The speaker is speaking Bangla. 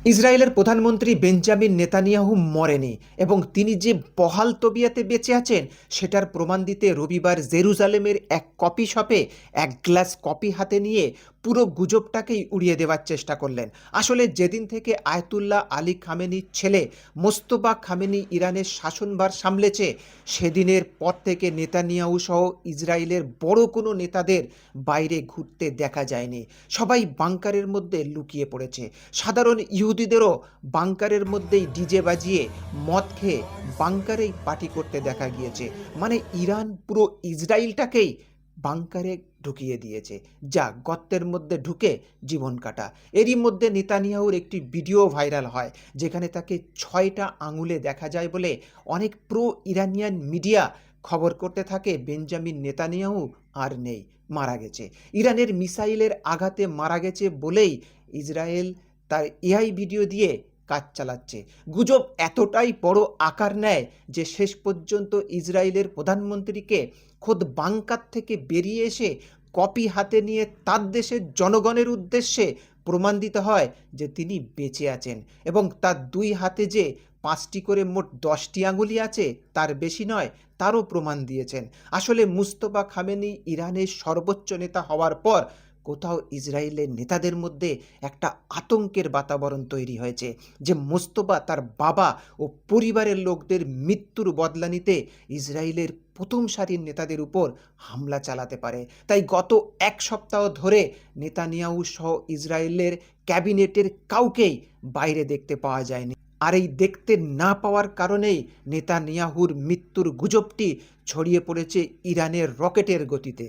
ইসরায়েলের প্রধানমন্ত্রী বেঞ্জামিন নেতানিয়াহু মরেনি এবং তিনি যে বহাল তবিয়তে বেঁচে আছেন সেটার প্রমাণ দিতে রবিবার জেরুজালেমের এক কফি শপে এক গ্লাস কফি হাতে নিয়ে পুরো গুজবটাকেই উড়িয়ে দেওয়ার চেষ্টা করলেন। আসলে যেদিন থেকে আয়াতুল্লাহ আলী খামেনির ছেলে মোস্তফা খামেনি ইরানের শাসনভার সামলেছে সেদিনের পর থেকে নেতানিয়াহু সহ ইসরায়েলের বড় কোনো নেতাদের বাইরে ঘুরতে দেখা যায়নি। সবাই বাংকারের মধ্যে লুকিয়ে পড়েছে। সাধারণ ইহুদিদেরও বাংকারের মধ্যেই ডিজে বাজিয়ে মদ খেয়ে বাংকারেই পার্টি করতে দেখা গিয়েছে। মানে ইরান পুরো ইসরায়েলটাকেই বাংকারে ঢুকিয়ে দিয়েছে, যা গর্তের মধ্যে ঢুকে জীবন কাটা। এরই মধ্যে নেতানিয়াহুর একটি ভিডিও ভাইরাল হয় যেখানে তাকে 6টা আঙুলে দেখা যায় বলে অনেক প্রো ইরানিয়ান মিডিয়া খবর করতে থাকে বেঞ্জামিন নেতানিয়াহু আর নেই, মারা গেছে। ইরানের মিসাইলের আঘাতে মারা গেছে বলেই ইসরায়েল তার এআই ভিডিও দিয়ে কাজ চালাচ্ছে। গুজব এতটাই বড় আকার নেয় যে শেষ পর্যন্ত ইসরায়েলের প্রধানমন্ত্রীকে খোদ বাংকার থেকে বেরিয়ে এসে কপি হাতে নিয়ে তার দেশের জনগণের উদ্দেশ্যে প্রমাণ দিতে হয় যে তিনি বেঁচে আছেন এবং তার দুই হাতে যে 5টি করে মোট 10টি আঙুলি আছে তার বেশি নয়, তারও প্রমাণ দিয়েছেন। আসলে মুস্তফা খামেনি ইরানের সর্বোচ্চ নেতা হওয়ার পর কোথাও ইসরায়েলের নেতাদের মধ্যে একটা আতঙ্কের বাতাবরণ তৈরি হয়েছে যে মোস্তফা তার বাবা ও পরিবারের লোকদের মৃত্যুর বদলা নিতে ইসরায়েলের প্রথম সারির নেতাদের উপর হামলা চালাতে পারে। তাই গত এক সপ্তাহ ধরে নেতানিয়াহু সহ ইসরায়েলের ক্যাবিনেটের কাউকেই বাইরে দেখতে পাওয়া যায়নি। আর এই দেখতে না পাওয়ার কারণেই নেতানিয়াহুর মৃত্যুর গুজবটি ছড়িয়ে পড়েছে ইরানের রকেটের গতিতে।